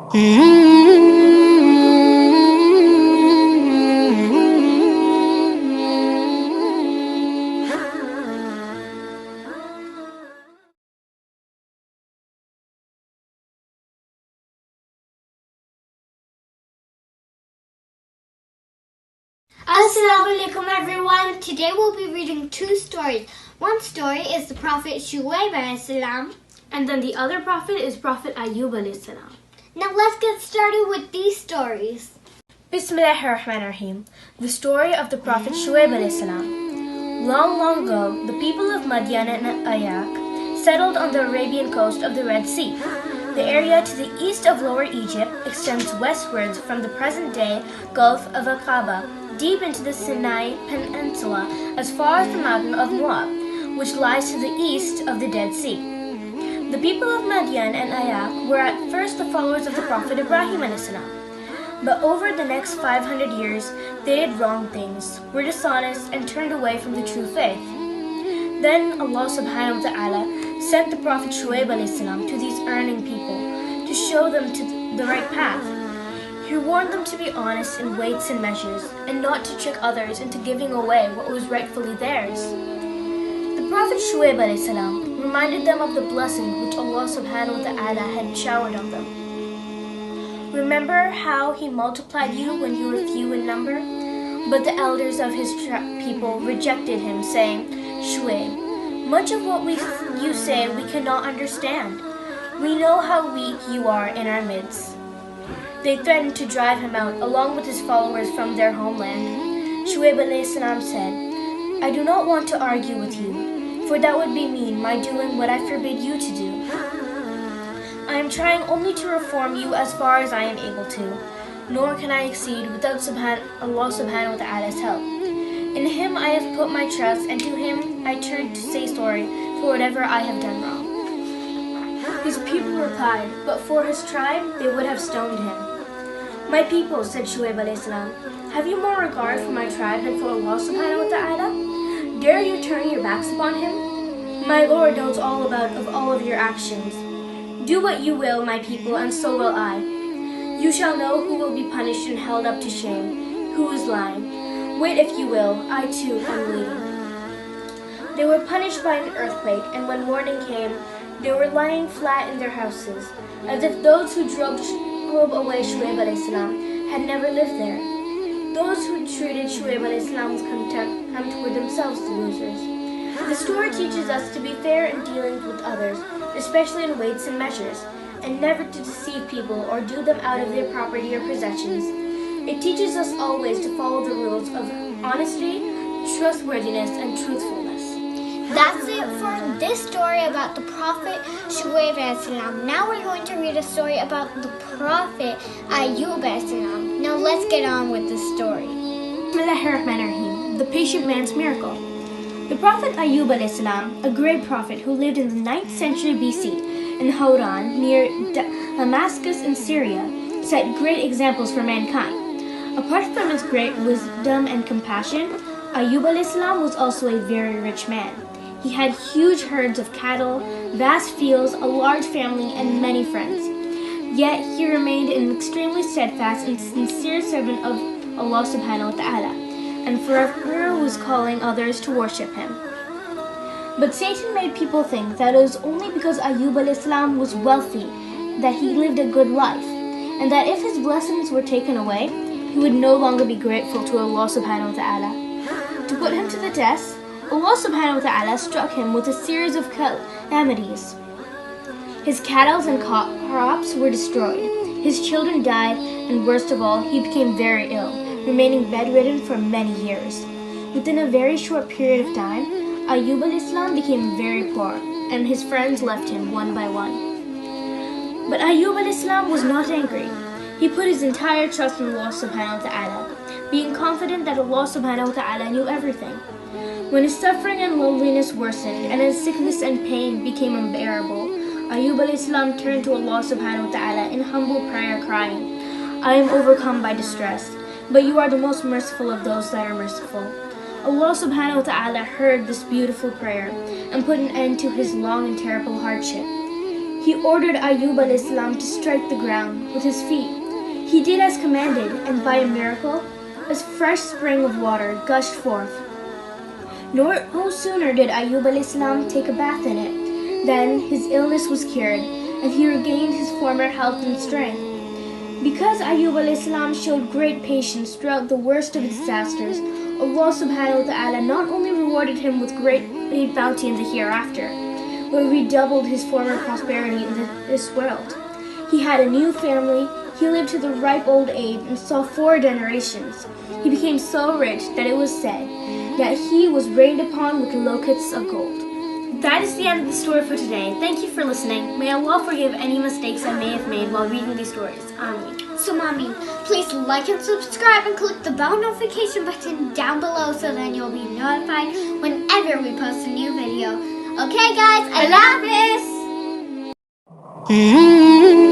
Assalamu alaikum everyone. Today we'll be reading two stories. One story is the Prophet Shoeb salam, and then the other prophet is Prophet Ayob salam. Now let's get started with these stories. Bismillahirrahmanirrahim. The story of the Prophet Shoeb salam. Long, long ago, the people of Madian and Ayob settled on the Arabian coast of the Red Sea. The area to the east of Lower Egypt extends westwards from the present-day Gulf of Aqaba deep into the Sinai Peninsula as far as the mountain of Moab, which lies to the east of the Dead Sea. The people of Madian and Ayob were at first the followers of the Prophet Ibrahim salam. But over the next 500 years, they did wrong things, were dishonest, and turned away from the true faith. Then Allah subhanahu wa ta'ala sent the Prophet Shoeb salam to these erring people to show them to the right path. He warned them to be honest in weights and measures, and not to trick others into giving away what was rightfully theirs. The Prophet Shoeb salam reminded them of the blessing which Allah subhanahu wa ta'ala had showered on them. Remember how He multiplied you when you were few in number? But the elders of His people rejected Him, saying, Shoeb, much of what you say we cannot understand. We know how weak you are in our midst. They threatened to drive Him out along with His followers from their homeland. Shoeb salam said, I do not want to argue with you, for that would be mean, my doing what I forbid you to do. I am trying only to reform you as far as I am able to, nor can I exceed without Allah subhanahu wa ta'ala's help. In Him I have put my trust, and to Him I turn to say sorry for whatever I have done wrong. His people replied, but for his tribe they would have stoned him. My people, said Shoeb salam, have you more regard for my tribe than for Allah subhanahu wa ta'ala? Dare you turn your backs upon Him? My Lord knows all of your actions. Do what you will, my people, and so will I. You shall know who will be punished and held up to shame, who is lying. Wait if you will, I too am waiting. They were punished by an earthquake, and when morning came, they were lying flat in their houses, as if those who drove away Shoeb salam had never lived there. Those who treated Shoeb salam with contempt were themselves the losers. The story teaches us to be fair in dealings with others, especially in weights and measures, and never to deceive people or do them out of their property or possessions. It teaches us always to follow the rules of honesty, trustworthiness, and truthfulness. That's it for this story about the Prophet Shoeb salam. Now we're going to read a story about the Prophet Ayob salam. Now let's get on with the story. Bismillahirrahmanirrahim. The Patient Man's Miracle. The Prophet Ayob salam, a great prophet who lived in the 9th century BC in Hauran near Damascus in Syria, set great examples for mankind. Apart from his great wisdom and compassion, Ayob salam was also a very rich man. He had huge herds of cattle, vast fields, a large family, and many friends. Yet he remained an extremely steadfast and sincere servant of Allah subhanahu wa ta'ala, and forever was calling others to worship Him. But Satan made people think that it was only because Ayob salam was wealthy that he lived a good life, and that if his blessings were taken away, he would no longer be grateful to Allah subhanahu wa ta'ala. To put him to the test, Allah subhanahu wa ta'ala struck him with a series of calamities. His cattle and crops were destroyed, his children died, and worst of all, he became very ill, remaining bedridden for many years. Within a very short period of time, Ayob salam became very poor, and his friends left him one by one. But Ayob salam was not angry. He put his entire trust in Allah subhanahu wa ta'ala, being confident that Allah subhanahu wa ta'ala knew everything. When his suffering and loneliness worsened, and his sickness and pain became unbearable, Ayob salam turned to Allah subhanahu wa ta'ala in humble prayer, crying, I am overcome by distress, but you are the most merciful of those that are merciful. Allah subhanahu wa ta'ala heard this beautiful prayer and put an end to his long and terrible hardship. He ordered Ayob alayhi salam to strike the ground with his feet. He did as commanded, and by a miracle, a fresh spring of water gushed forth. No sooner did Ayob alayhi salam take a bath in it, than his illness was cured, and he regained his former health and strength. Because Ayob alayhi salam showed great patience throughout the worst of disasters, Allah subhanahu wa ta'ala not only rewarded him with great bounty in the hereafter, but redoubled his former prosperity in this world. He had a new family, he lived to the ripe old age and saw 4 generations. He became so rich that it was said that he was rained upon with locusts of gold. That is the end of the story for today. Thank you for listening. May Allah forgive any mistakes I may have made while reading these stories. Ameen. So, Mommy, please like and subscribe and click the bell notification button down below so then you'll be notified whenever we post a new video. Okay, guys, I love this!